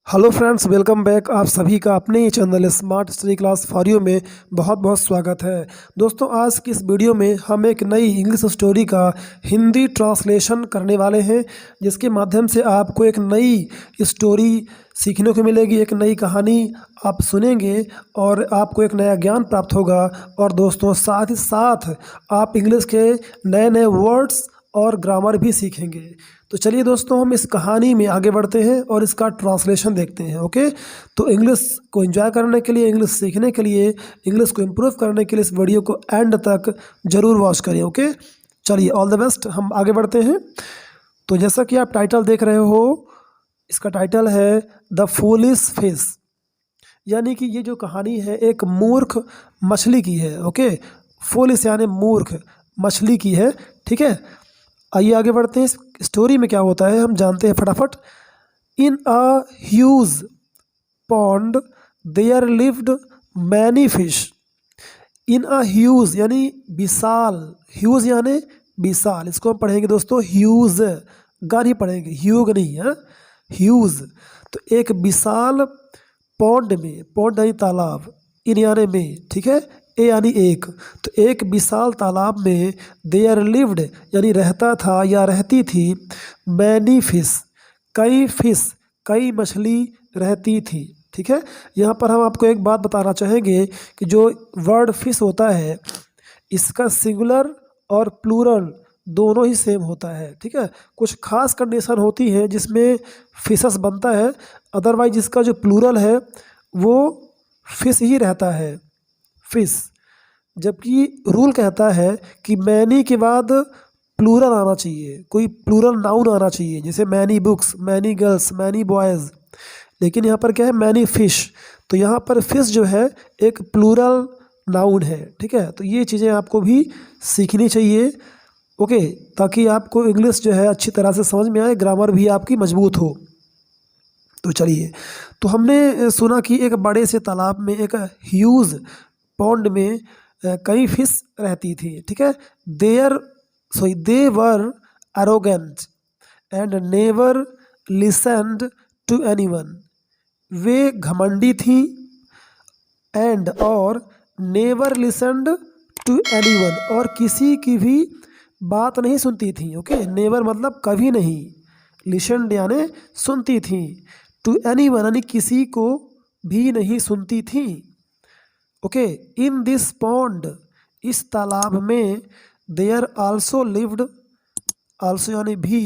Hello friends, welcome back. आप सभी का अपने ही channel smart study class for you में बहुत बहुत स्वागत है। दोस्तों, आज की इस वीडियो में हम एक नई इंग्लिश स्टोरी का हिंदी ट्रांसलेशन करने वाले हैं, जिसके माध्यम से आपको एक नई स्टोरी सीखने को मिलेगी, एक नई कहानी आप सुनेंगे और आपको एक नया ज्ञान प्राप्त होगा। और दोस्तों, साथ ही साथ आप इंग्लिश के नए नए वर्ड्स और ग्रामर भी सीखेंगे। तो चलिए दोस्तों, हम इस कहानी में आगे बढ़ते हैं और इसका ट्रांसलेशन देखते हैं। ओके, तो इंग्लिश को एंजॉय करने के लिए, इंग्लिश सीखने के लिए, इंग्लिश को इम्प्रूव करने के लिए इस वीडियो को एंड तक ज़रूर वॉच करिए। ओके, चलिए, ऑल द बेस्ट। हम आगे बढ़ते हैं। तो जैसा कि आप टाइटल देख रहे हो, इसका टाइटल है द फूलिश फिश, यानी कि ये जो कहानी है एक मूर्ख मछली की है। ओके, फूलिश यानी मूर्ख मछली की है। ठीक है, आइए आगे बढ़ते हैं। इस स्टोरी में क्या होता है हम जानते हैं फटाफट। In a huge pond there lived many fish. In a huge यानी विशाल, ह्यूज यानी विशाल, इसको हम पढ़ेंगे दोस्तों ह्यूज, गा नहीं पढ़ेंगे, ह्यूग नहीं है, ह्यूज। तो एक विशाल पॉन्ड में, पॉन्ड यानी तालाब, इन यानी में, ठीक है, ए यानी एक, तो एक विशाल तालाब में देयर लिव्ड यानी रहता था या रहती थी, मैनी फिश, कई फिश, कई मछली रहती थी। ठीक है, यहाँ पर हम आपको एक बात बताना चाहेंगे कि जो वर्ड फिश होता है इसका सिंगुलर और प्लूरल दोनों ही सेम होता है। ठीक है, कुछ खास कंडीशन होती है जिसमें फिशस बनता है, अदरवाइज इसका जो प्लूरल है वो फिश ही रहता है, फिश। जबकि रूल कहता है कि मैनी के बाद प्लूरल आना चाहिए, कोई प्लूरल नाउन आना चाहिए, जैसे many books, many girls, many boys. लेकिन यहाँ पर क्या है, मैनी फिश। तो यहाँ पर फिश जो है एक प्लूरल नाउन है। ठीक है, तो ये चीज़ें आपको भी सीखनी चाहिए। ओके, ताकि आपको इंग्लिश जो है अच्छी तरह से समझ में आए, ग्रामर भी आपकी मजबूत हो। तो चलिए, तो हमने सुना कि एक बड़े से तालाब में, एक ह्यूज पॉन्ड में कई फिश रहती थी। ठीक है, they were arrogant and never listened to anyone. वे घमंडी थी एंड और नेवर लिसन्ड टू एनीवन, और किसी की भी बात नहीं सुनती थी। ओके, नेवर मतलब कभी नहीं, लिसन्ड यानी सुनती थी, टू एनीवन यानी किसी को भी नहीं सुनती थी। ओके, इन दिस पॉन्ड, इस तालाब में, देयर आल्सो लिव्ड, आल्सो यानी भी,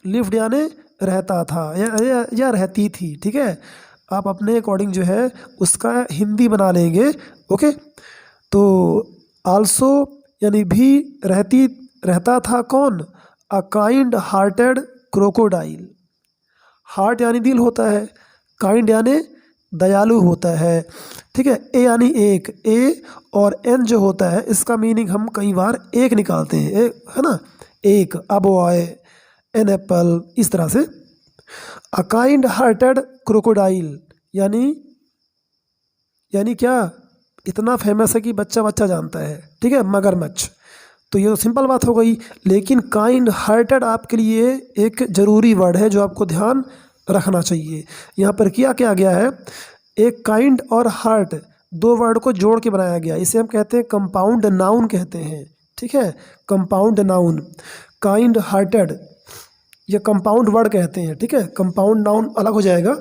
लिव्ड यानी रहता था या रहती थी। ठीक है, आप अपने अकॉर्डिंग जो है उसका हिंदी बना लेंगे। ओके, तो आल्सो यानी भी, रहता था कौन, a kind hearted crocodile. Heart यानी दिल होता है, काइंड यानी दयालु होता है। ठीक है, ए यानी एक, ए और एन जो होता है इसका मीनिंग हम कई बार एक निकालते हैं, है ना, एक, अ बॉय, एन एप्पल, इस तरह से। अ काइंड हार्टेड क्रोकोडाइल यानी यानी क्या, इतना फेमस है कि बच्चा बच्चा जानता है। ठीक है, मगरमच्छ। तो ये तो सिंपल बात हो गई, लेकिन काइंड हार्टेड आपके लिए एक ज़रूरी वर्ड है जो आपको ध्यान रखना चाहिए। यहाँ पर किया क्या गया है, एक काइंड और हार्ट दो वर्ड को जोड़ के बनाया गया, इसे हम कहते हैं कंपाउंड नाउन कहते हैं। ठीक है, कंपाउंड नाउन, काइंड हार्टेड, ये कंपाउंड वर्ड कहते हैं। ठीक है, कंपाउंड नाउन अलग हो जाएगा,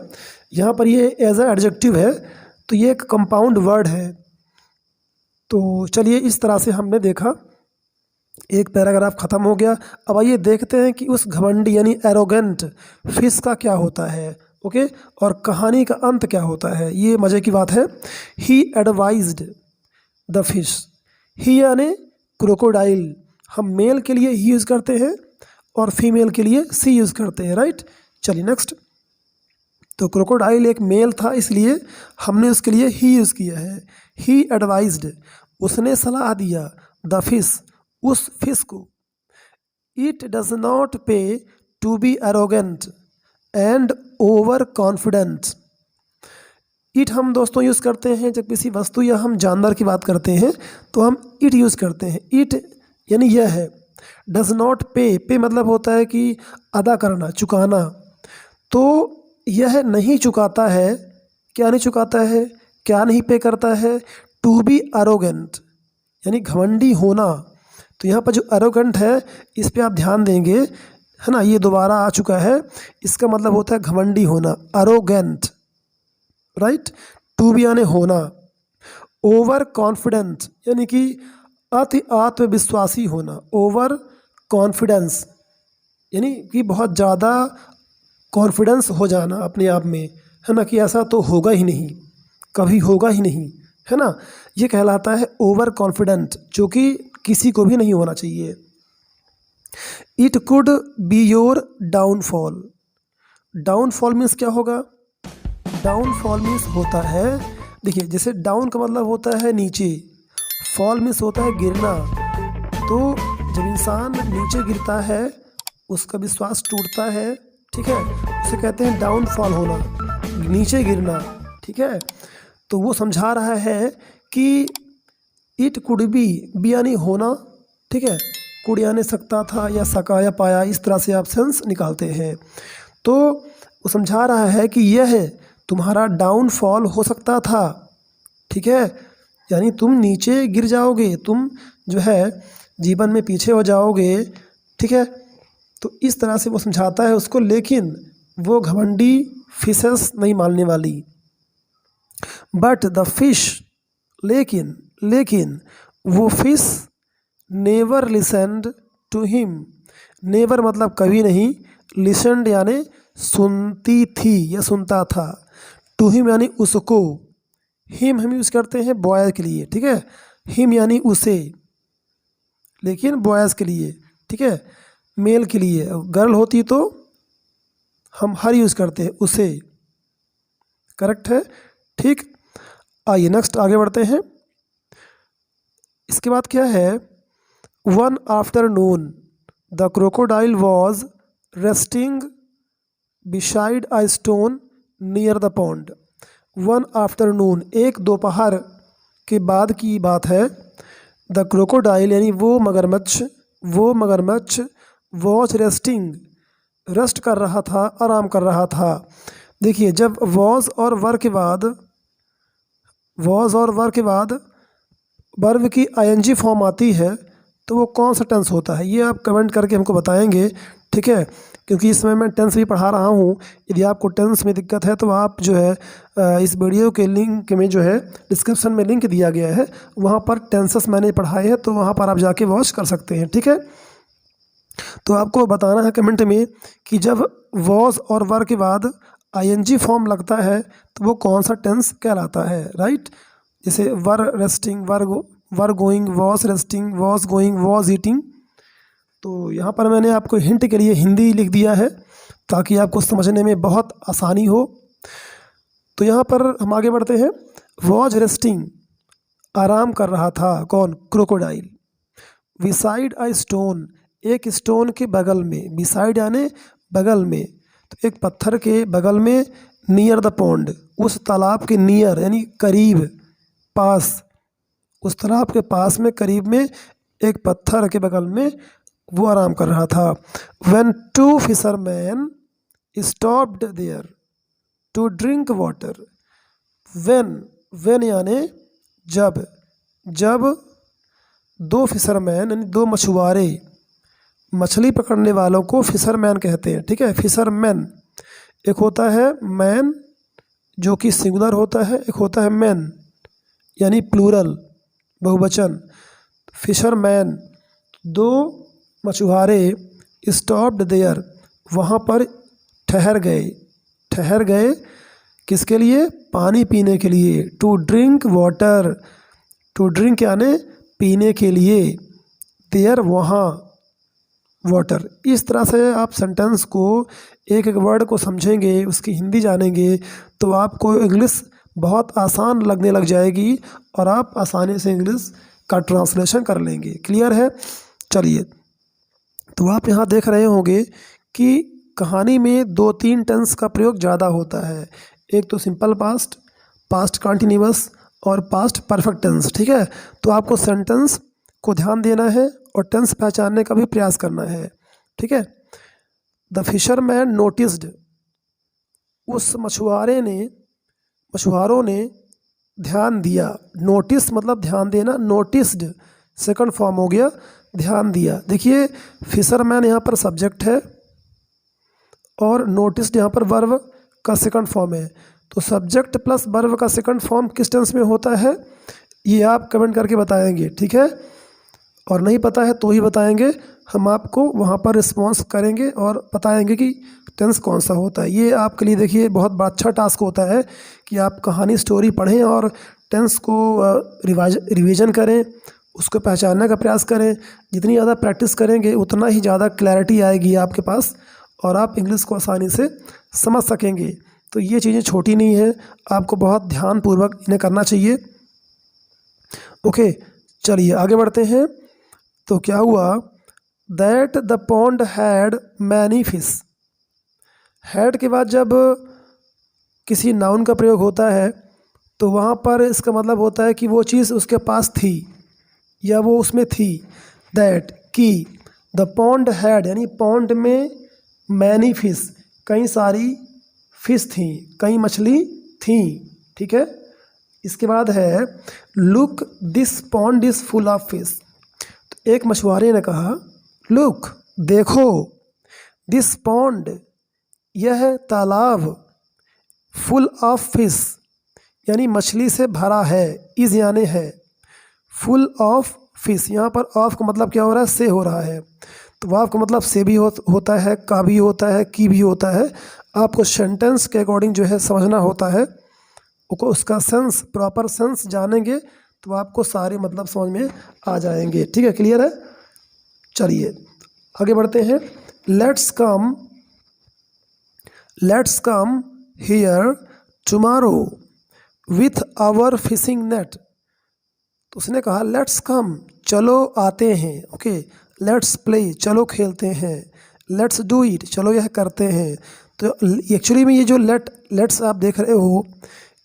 यहाँ पर ये एज ए एडजेक्टिव है, तो ये एक कंपाउंड वर्ड है। तो चलिए, इस तरह से हमने देखा, एक पैराग्राफ ख़त्म हो गया। अब आइए देखते हैं कि उस घमंडी यानी एरोगेंट फिश का क्या होता है। ओके, और कहानी का अंत क्या होता है, ये मज़े की बात है। ही एडवाइज्ड द फिश, ही यानी क्रोकोडाइल, हम मेल के लिए ही यूज़ करते हैं और फीमेल के लिए सी यूज़ करते हैं, राइट। चलिए नेक्स्ट। तो क्रोकोडाइल एक मेल था, इसलिए हमने उसके लिए ही यूज़ किया है। ही एडवाइज्ड, उसने सलाह दिया, द फिश, उस फिश को, it does not pay to be arrogant and over confident. It हम दोस्तों यूज़ करते हैं जब किसी वस्तु या हम जानवर की बात करते हैं तो हम इट यूज़ करते हैं। इट यानी यह है, डज नॉट पे, पे मतलब होता है कि अदा करना, चुकाना। तो यह नहीं चुकाता है, क्या नहीं चुकाता है, क्या नहीं पे करता है, टू बी अरोगेंट यानी घमंडी होना। तो यहाँ पर जो अरोगेंट है इस पे आप ध्यान देंगे, है ना, ये दोबारा आ चुका है, इसका मतलब होता है घमंडी होना, अरोगेंट, राइट। टू बी यानी होना। ओवर कॉन्फिडेंट यानी कि अति आत्मविश्वासी होना, ओवर कॉन्फिडेंस यानी कि बहुत ज़्यादा कॉन्फिडेंस हो जाना अपने आप में, है ना, कि ऐसा तो होगा ही नहीं, कभी होगा ही नहीं, है ना, ये कहलाता है ओवर कॉन्फिडेंट, जो कि किसी को भी नहीं होना चाहिए। It could be your downfall. Downfall means क्या होगा? डाउनफॉल मीन्स होता है, देखिए जैसे डाउन का मतलब होता है नीचे, फॉल मीन्स होता है गिरना। तो जब इंसान नीचे गिरता है उसका विश्वास टूटता है, ठीक है, उसे कहते हैं डाउनफॉल होना, नीचे गिरना, ठीक है। तो वो समझा रहा है कि इट कुड बी यानी होना, ठीक है, कुड यानी सकता था या सका या पाया, इस तरह से आप सेंस निकालते हैं। तो वो समझा रहा है कि यह तुम्हारा डाउनफॉल हो सकता था, ठीक है, यानी तुम नीचे गिर जाओगे, तुम जो है जीवन में पीछे हो जाओगे, ठीक है। तो इस तरह से वो समझाता है उसको, लेकिन वो घमंडी फिशेस नहीं मानने वाली। बट द फिश, लेकिन वो fish never listened to him. Never मतलब कभी नहीं, लिसनड यानी सुनती थी या सुनता था, टू हिम यानी उसको, हिम हम यूज़ करते हैं बॉय के लिए, ठीक है, हिम यानी उसे, लेकिन बॉयज़ के लिए, ठीक है, मेल के लिए, गर्ल होती तो हम हर यूज़ करते हैं, उसे, करेक्ट है, ठीक। आइए नेक्स्ट आगे बढ़ते हैं। इसके बाद क्या है, one afternoon the crocodile was resting beside a stone near the pond. One afternoon एक दोपहर के बाद की बात है, द क्रोकोडाइल यानी वो मगरमच्छ वॉज रेस्टिंग, रेस्ट कर रहा था, आराम कर रहा था। देखिए जब वॉज और वर के बाद वर्ब की आईएनजी फॉर्म आती है तो वो कौन सा टेंस होता है, ये आप कमेंट करके हमको बताएंगे, ठीक है, क्योंकि इसमें मैं टेंस भी पढ़ा रहा हूँ। यदि आपको टेंस में दिक्कत है तो आप जो है इस वीडियो के लिंक में जो है डिस्क्रिप्शन में लिंक दिया गया है, वहाँ पर टेंसेस मैंने पढ़ाए हैं, तो वहाँ पर आप जाके वॉच कर सकते हैं, ठीक है। तो आपको बताना है कमेंट में कि जब वॉज और वर के बाद आईएनजी फॉर्म लगता है तो वो कौन सा टेंस कहलाता है, राइट। जैसे were resting, were going, was resting, was going, was eating. तो यहाँ पर मैंने आपको हिंट के लिए हिंदी लिख दिया है ताकि आपको समझने में बहुत आसानी हो। तो यहाँ पर हम आगे बढ़ते हैं। वॉज रेस्टिंग आराम कर रहा था, कौन? क्रोकोडाइल। बिसाइड अ स्टोन एक स्टोन के बगल में, बिसाइड यानी बगल में, तो एक पत्थर के बगल में, नियर द पॉन्ड उस तालाब के नियर यानी करीब, पास, उस तालाब के पास में, करीब में, एक पत्थर के बगल में वो आराम कर रहा था। When two fisherman stopped there to drink water. When यानी जब दो फिशरमैन यानी दो मछुआरे, मछली पकड़ने वालों को फिशरमैन कहते हैं, ठीक है, फिशरमैन। एक होता है मैन जो कि सिंगुलर होता है, एक होता है मैन यानी प्लूरल, बहुवचन। फिशरमैन दो मछुआरे, स्टॉप्ड देयर वहाँ पर ठहर गए, किसके लिए? पानी पीने के लिए। To drink water, to drink यानी पीने के लिए, देयर वहाँ, वाटर। इस तरह से आप सेंटेंस को एक एक वर्ड को समझेंगे, उसकी हिंदी जानेंगे तो आपको इंग्लिश बहुत आसान लगने लग जाएगी और आप आसानी से इंग्लिश का ट्रांसलेशन कर लेंगे। क्लियर है? चलिए, तो आप यहाँ देख रहे होंगे कि कहानी में 2-3 टेंस का प्रयोग ज़्यादा होता है। एक तो सिंपल पास्ट, पास्ट कंटिन्यूअस और पास्ट परफेक्ट टेंस, ठीक है। तो आपको सेंटेंस को ध्यान देना है और टेंस पहचानने का भी प्रयास करना है, ठीक है। द फिशरमैन नोटिस्ड उस मछुआरों ने ध्यान दिया। नोटिस मतलब ध्यान देना, नोटिस्ड सेकंड फॉर्म हो गया ध्यान दिया। देखिए फिशरमैन यहाँ पर सब्जेक्ट है और नोटिस्ड यहाँ पर वर्ब का सेकंड फॉर्म है। तो सब्जेक्ट प्लस वर्ब का सेकंड फॉर्म किस टेंस में होता है ये आप कमेंट करके बताएंगे, ठीक है। और नहीं पता है तो ही बताएंगे, हम आपको वहाँ पर रिस्पॉन्स करेंगे और बताएंगे कि टेंस कौन सा होता है। ये आपके लिए देखिए बहुत बड़ा अच्छा टास्क होता है कि आप कहानी स्टोरी पढ़ें और टेंस को रिवीजन करें, उसको पहचानने का प्रयास करें। जितनी ज़्यादा प्रैक्टिस करेंगे उतना ही ज़्यादा क्लैरिटी आएगी आपके पास और आप इंग्लिश को आसानी से समझ सकेंगे। तो ये चीज़ें छोटी नहीं है, आपको बहुत ध्यानपूर्वक इन्हें करना चाहिए। ओके, चलिए आगे बढ़ते हैं। तो क्या हुआ, that the pond had many fish. Had के बाद जब किसी नाउन का प्रयोग होता है तो वहाँ पर इसका मतलब होता है कि वो चीज़ उसके पास थी या वो उसमें थी। दैट कि द पॉन्ड हैड यानी पॉन्ड में मैनी फिश कई सारी फिश थी, कई मछली थी, ठीक है। इसके बाद है look this pond is full of fish. तो एक मछुआरे ने कहा लुक देखो, दिस पॉन्ड यह तालाब, फुल ऑफ फिश यानी मछली से भरा है, इज़ यानी है, फुल ऑफ फिश यहाँ पर ऑफ का मतलब क्या हो रहा है, से हो रहा है। तो वाव का मतलब से भी होता है, का भी होता है, की भी होता है। आपको सेंटेंस के अकॉर्डिंग जो है समझना होता है, उसका सेंस प्रॉपर सेंस जानेंगे तो आपको सारे मतलब समझ में आ जाएंगे, ठीक है। क्लियर है, चलिए आगे बढ़ते हैं। Let's come here tomorrow with our fishing net. तो उसने कहा लेट्स कम चलो आते हैं, ओके। लेट्स प्ले चलो खेलते हैं, लेट्स डू इट चलो यह करते हैं। तो एक्चुअली में ये जो लेट्स आप देख रहे हो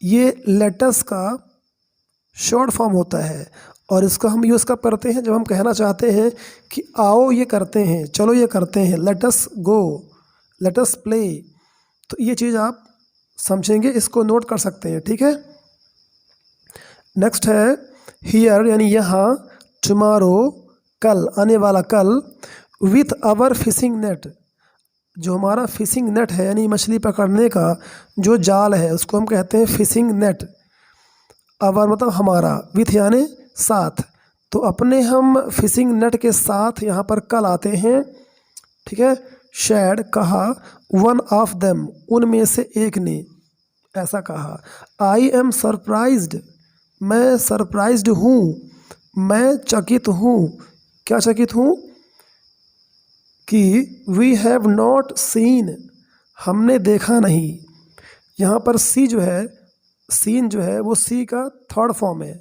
ये लेटस का शॉर्ट फॉर्म होता है और इसका हम यूज़ कब करते हैं, जब हम कहना चाहते हैं कि आओ ये करते हैं, चलो ये करते हैं, लेट अस गो, लेट अस प्ले। तो ये चीज़ आप समझेंगे, इसको नोट कर सकते हैं, ठीक है। नेक्स्ट है हियर यानी यहाँ, टुमारो कल, आने वाला कल, विथ आवर फिशिंग नेट जो हमारा फिशिंग नेट है यानी मछली पकड़ने का जो जाल है उसको हम कहते हैं फिशिंग नेट। आवर मतलब हमारा, विथ यानी साथ, तो अपने हम फिशिंग नेट के साथ यहाँ पर कल आते हैं, ठीक है। शैड कहा, वन ऑफ देम उनमें से एक ने ऐसा कहा। आई एम सरप्राइज्ड मैं सरप्राइज्ड हूँ, मैं चकित हूँ। क्या चकित हूँ कि वी हैव नॉट सीन हमने देखा नहीं। यहाँ पर सी जो है, सीन जो है वो सी का थर्ड फॉर्म है,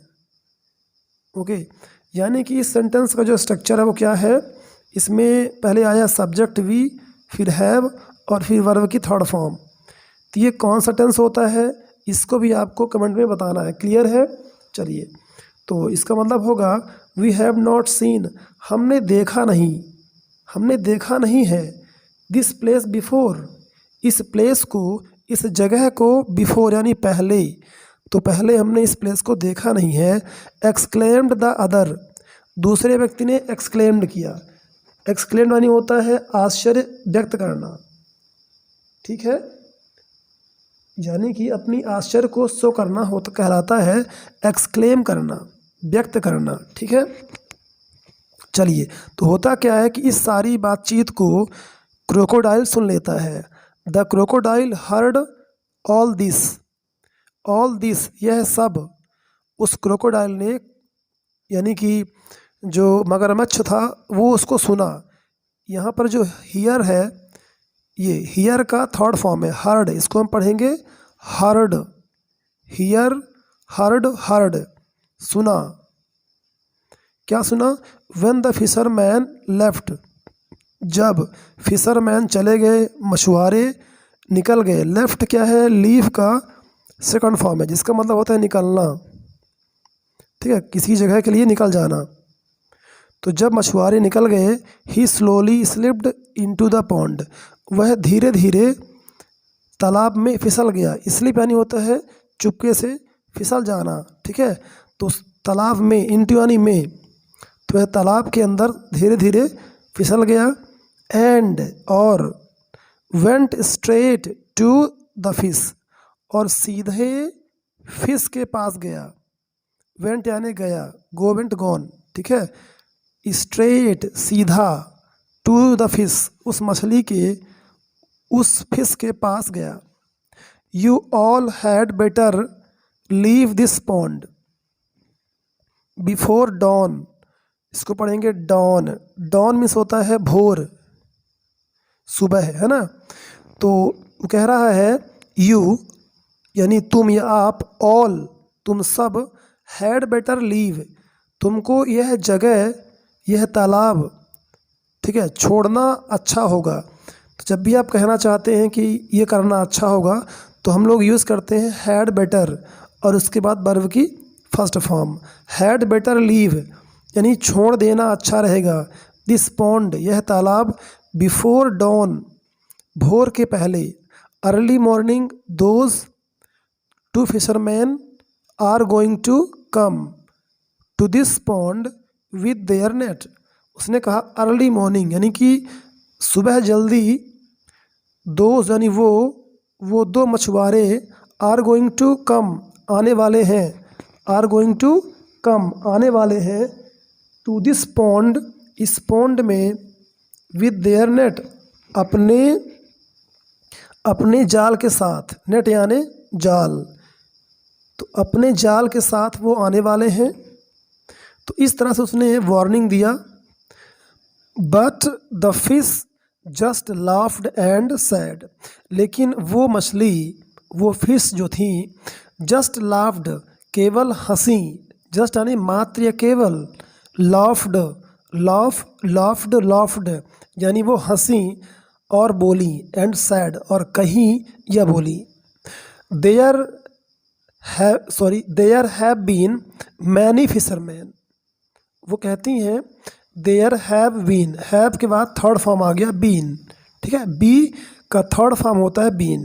ओके। यानी कि इस सेंटेंस का जो स्ट्रक्चर है वो क्या है, इसमें पहले आया सब्जेक्ट वी, फिर हैव और फिर वर्ब की थर्ड फॉर्म। तो ये कौन सा टेंस होता है इसको भी आपको कमेंट में बताना है, क्लियर है। चलिए, तो इसका मतलब होगा वी हैव नॉट सीन हमने देखा नहीं, हमने देखा नहीं है। दिस प्लेस बिफोर इस प्लेस को, इस जगह को, बिफोर यानी पहले, तो पहले हमने इस प्लेस को देखा नहीं है। एक्सक्लेम्ड द अदर दूसरे व्यक्ति ने एक्सक्लेम्ड किया। एक्सक्लेम्ड यानी होता है आश्चर्य व्यक्त करना, ठीक है। यानी कि अपनी आश्चर्य को शो करना होता कहलाता है एक्सक्लेम करना, व्यक्त करना, ठीक है। चलिए, तो होता क्या है कि इस सारी बातचीत को क्रोकोडाइल सुन लेता है। The crocodile heard all this यह सब। उस क्रोकोडाइल ने यानी कि जो मगरमच्छ था वो उसको सुना। यहाँ पर जो हियर है ये हियर का थर्ड फॉर्म है, हर्ड, इसको हम पढ़ेंगे हर्ड, हियर हर्ड सुना। क्या सुना, व्हेन द फिशरमैन लेफ्ट जब फिशरमैन चले गए, मछुआरे निकल गए। लेफ्ट क्या है, लीव का सेकंड फॉर्म है जिसका मतलब होता है निकलना, ठीक है, किसी जगह के लिए निकल जाना। तो जब मछुआरे निकल गए, he slowly slipped into the pond वह धीरे धीरे तालाब में फिसल गया, स्लिप यानी होता है चुपके से फिसल जाना, ठीक है। तो तालाब में, इनटू यानी में, तो वह तालाब के अंदर धीरे धीरे फिसल गया। एंड और went straight to the fish, और सीधे फिश के पास गया। वेंट यानी गया, गो वेंट गॉन, ठीक है। स्ट्रेट सीधा, टू द फिश उस मछली के, उस फिश के पास गया। You all had better leave this pond before don. इसको पढ़ेंगे डॉन। डॉन मीन्स होता है भोर, सुबह, है ना। तो वो कह रहा है यू यानी तुम या आप, ऑल तुम सब, हैड बेटर लीव तुमको यह जगह, यह तालाब, ठीक है, छोड़ना अच्छा होगा। तो जब भी आप कहना चाहते हैं कि ये करना अच्छा होगा तो हम लोग यूज़ करते हैं हैड बेटर और उसके बाद वर्ब की first form. Had better leave यानी छोड़ देना अच्छा रहेगा। दिस पॉन्ड यह तालाब, बिफोर डॉन भोर के पहले, early morning those two fisherman are going to come to this pond with their net. उसने कहा अर्ली मॉर्निंग यानी कि सुबह जल्दी, दोज यानी वो दो मछुआरे, आर गोइंग टू कम आने वाले हैं, आर गोइंग टू कम आने वाले हैं, टू दिस पॉन्ड इस पॉन्ड में, विद देयर नेट अपने जाल के साथ, नेट यानी जाल, तो अपने जाल के साथ वो आने वाले हैं। तो इस तरह से उसने वार्निंग दिया। But the fish just laughed and sad, लेकिन वो मछली, वो फिश जो थी, जस्ट लाफ्ड केवल हंसी, जस्ट यानी मात्र या केवल, लाफ्ड लाफ्ड यानी वो हंसी और बोली, एंड सैड और कहीं या बोली। There have been many fisherman, वो कहती हैं देयर हैव बीन, हैव के बाद थर्ड फॉर्म आ गया बीन, ठीक है। बी का थर्ड फॉर्म होता है बीन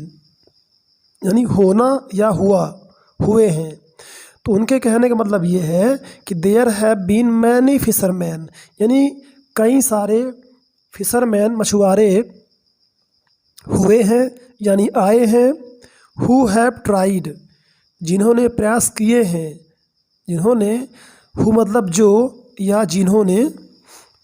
यानी होना या हुआ, हुए हैं। तो उनके कहने का मतलब ये है कि there have been many fisherman यानी कई सारे फिशरमैन मछुआरे हुए हैं यानी आए हैं। हु हैव ट्राइड जिन्होंने प्रयास किए हैं, जिन्होंने, हु मतलब जो या जिन्होंने,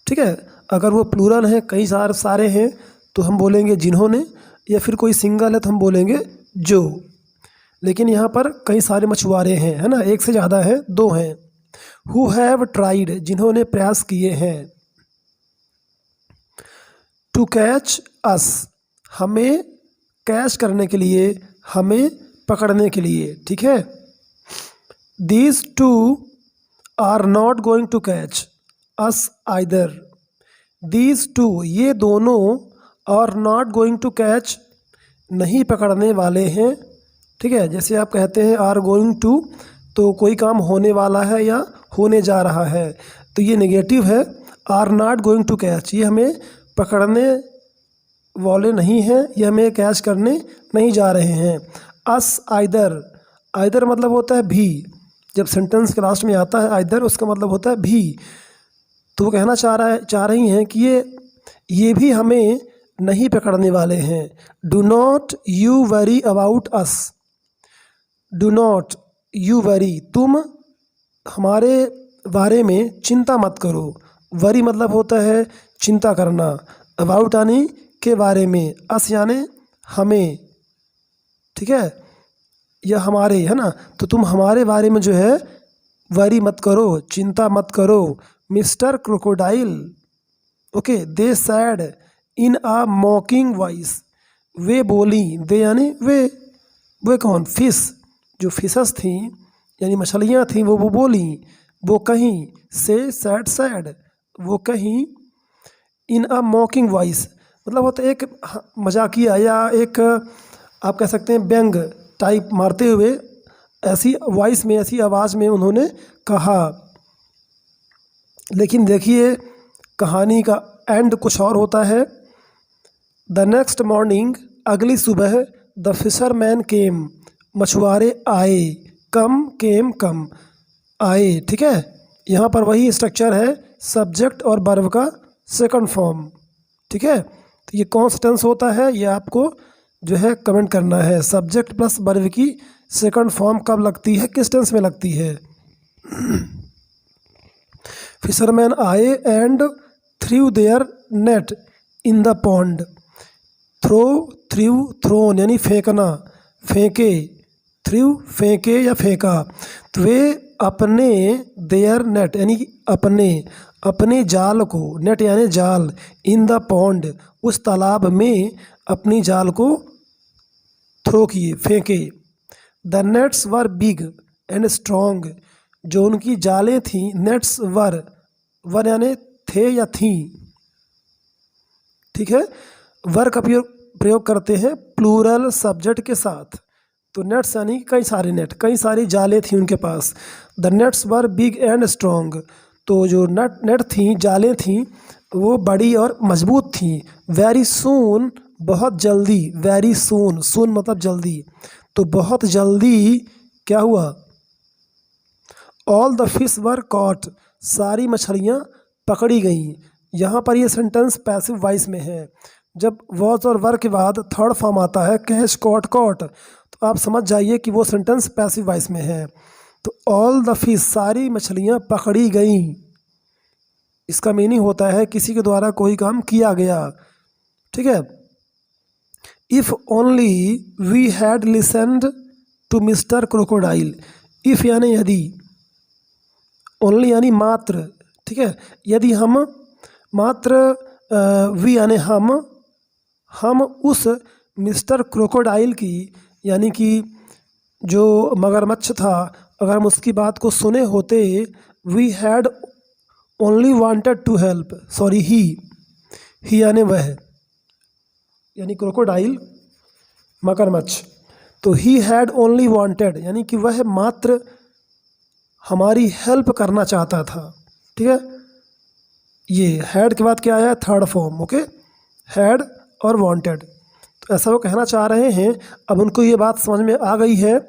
ठीक है। अगर वो प्लूरल है, कई सारे हैं तो हम बोलेंगे जिन्होंने, या फिर कोई सिंगल है तो हम बोलेंगे जो। लेकिन यहाँ पर कई सारे मछुआरे हैं, है ना, एक से ज़्यादा है, दो हैं। हु हैव ट्राइड जिन्होंने प्रयास किए हैं। टू कैच अस हमें कैच करने के लिए, हमें पकड़ने के लिए, ठीक है। These two are not going to catch us either, these two ये दोनों, are not going to catch नहीं पकड़ने वाले हैं, ठीक है। जैसे आप कहते हैं आर गोइंग टू तो कोई काम होने वाला है या होने जा रहा है, तो ये नेगेटिव है। Are not going to catch ये हमें पकड़ने वाले नहीं हैं, ये हमें कैच करने नहीं जा रहे हैं। अस आइदर, आइदर मतलब होता है भी, जब सेंटेंस के लास्ट में आता है आइदर उसका मतलब होता है भी। तो वो कहना चाह रही हैं कि ये भी हमें नहीं पकड़ने वाले हैं। Do not you worry about us, do not you worry तुम हमारे बारे में चिंता मत करो। वरी मतलब होता है चिंता करना, अबाउट यानी के बारे में, अस यानी हमें, ठीक है, या हमारे, है ना। तो तुम हमारे बारे में जो है वरी मत करो, चिंता मत करो। मिस्टर क्रोकोडाइल, ओके, दे सैड इन अ मॉकिंग वॉइस, वे बोली, दे यानी वे कौन, फिश, जो फिशेस थी यानी मछलियाँ थीं, वो बोली, वो कहीं, से सैड सैड वो कहीं, इन अ मॉकिंग वॉइस मतलब होता है एक मजाकिया या एक आप कह सकते हैं व्यंग टाइप मारते हुए, ऐसी वॉइस में, ऐसी आवाज़ में उन्होंने कहा। लेकिन देखिए कहानी का एंड कुछ और होता है। द नेक्स्ट मॉर्निंग अगली सुबह, द फिशरमैन केम, मछुआरे आए, कम केम कम, आए। ठीक है, यहाँ पर वही स्ट्रक्चर है, सब्जेक्ट और वर्ब का सेकंड फॉर्म। ठीक है, तो ये कौन सा टेंस होता है ये आपको जो है कमेंट करना है। सब्जेक्ट प्लस वर्ब की सेकंड फॉर्म कब लगती है, किस टेंस में लगती है। फिशरमैन आए and threw their net in the pond. Throw, threw, thrown यानी फेंकना, फेंके, थ्रू फेंके या फेंका। तो वे अपने, देयर नेट यानी अपने जाल को, नेट यानी जाल, इन द पॉन्ड उस तालाब में अपनी जाल को थ्रो किए, फेंके। The nets were big and strong, जो उनकी जालें थीं, नेट्स वर यानी थे या थीं। ठीक है, वर का प्रयोग करते हैं प्लूरल सब्जेक्ट के साथ। तो नेट्स यानी कई सारे नेट, कई सारी जालें थी उनके पास। The nets were big and strong, तो जो नेट थी, जालें थीं, वो बड़ी और मजबूत थीं। वेरी सून, बहुत जल्दी, वेरी सून, सून मतलब जल्दी, तो बहुत जल्दी क्या हुआ। All the fish were caught, सारी मछलियाँ पकड़ी गईं। यहाँ पर ये सेंटेंस पैसिव वॉइस में है। जब वॉज और वर के बाद थर्ड फॉर्म आता है कैच, कॉट, कॉट, तो आप समझ जाइए कि वो सेंटेंस पैसिव वॉइस में है। तो ऑल द फिश, सारी मछलियाँ पकड़ी गईं, इसका मीनिंग होता है किसी के द्वारा कोई काम किया गया। ठीक है, if only we had listened to mister crocodile. If यानी यदि, ओनली यानी मात्र। ठीक है, यदि हम, मात्र, वी यानी हम उस मिस्टर क्रोकोडाइल की, यानी कि जो मगरमच्छ था, अगर हम उसकी बात को सुने होते, we had only wanted to help, sorry he यानी वह, यानी क्रोकोडाइल मगरमच्छ, तो ही हैड ओनली वांटेड यानी कि वह मात्र हमारी हेल्प करना चाहता था। ठीक है, ये हैड के बाद क्या आया, थर्ड फॉर्म। ओके, हैड और वांटेड, तो ऐसा वो कहना चाह रहे हैं। अब उनको ये बात समझ में आ गई है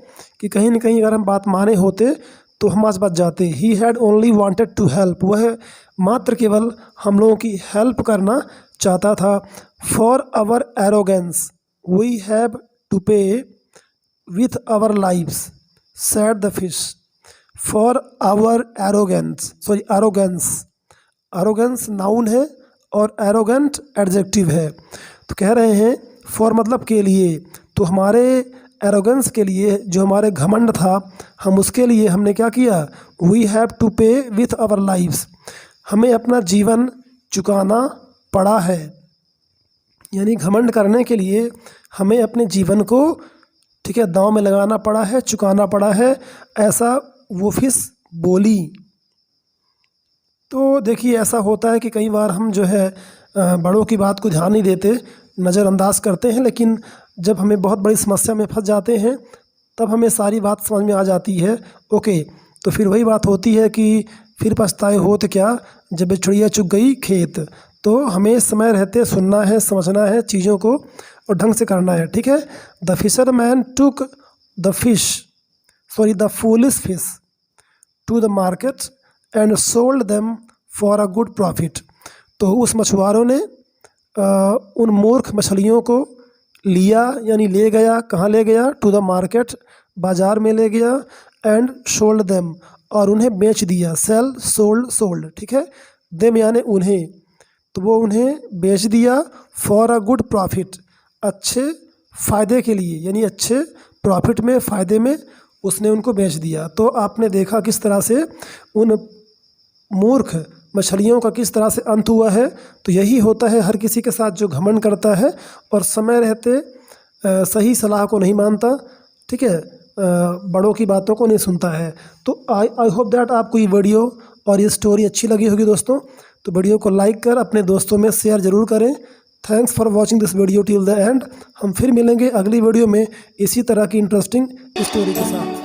कि कहीं ना कहीं अगर हम बात माने होते तो हम आज बच जाते। He had only wanted to help, वह मात्र केवल हम लोगों की हेल्प करना चाहता था। For our arrogance we have to pay with our lives, said the fish. For our arrogance, sorry arrogance noun है और एरोगेंट एडजेक्टिव है। तो कह रहे हैं फॉर मतलब के लिए, तो हमारे एरोगेंस के लिए, जो हमारे घमंड था, हम उसके लिए हमने क्या किया, we have to pay with our lives, हमें अपना जीवन चुकाना पड़ा है। यानी घमंड करने के लिए हमें अपने जीवन को, ठीक है, दांव में लगाना पड़ा है, चुकाना पड़ा है, ऐसा वो फिश बोली। तो देखिए ऐसा होता है कि कई बार हम जो है बड़ों की बात को ध्यान नहीं देते, नज़रअंदाज करते हैं, लेकिन जब हमें बहुत बड़ी समस्या में फंस जाते हैं तब हमें सारी बात समझ में आ जाती है। ओके, तो फिर वही बात होती है कि फिर पछताए होत क्या जब चिड़िया चुग गई खेत। तो हमें समय रहते सुनना है, समझना है चीज़ों को और ढंग से करना है। ठीक है, the fisherman took the foolish fish to the market and sold them for a good profit. तो उस मछुआरों ने उन मूर्ख मछलियों को लिया, यानी ले गया, कहाँ ले गया, टू द मार्केट, बाज़ार में ले गया, एंड सोल्ड देम, और उन्हें बेच दिया। सेल, सोल्ड, ठीक है, देम यानी उन्हें, तो वो उन्हें बेच दिया फॉर अ गुड प्रॉफिट, अच्छे फ़ायदे के लिए, यानी अच्छे प्रॉफिट में, फ़ायदे में उसने उनको बेच दिया। तो आपने देखा किस तरह से उन मूर्ख मछलियों का किस तरह से अंत हुआ है। तो यही होता है हर किसी के साथ जो घमंड करता है और समय रहते सही सलाह को नहीं मानता, ठीक है, बड़ों की बातों को नहीं सुनता है। तो आई होप दैट आपको ये वीडियो और ये स्टोरी अच्छी लगी होगी दोस्तों। तो वीडियो को लाइक कर अपने दोस्तों में शेयर ज़रूर करें। Thanks for watching this video till the end. हम फिर मिलेंगे अगली वीडियो में इसी तरह की इंटरेस्टिंग स्टोरी के साथ।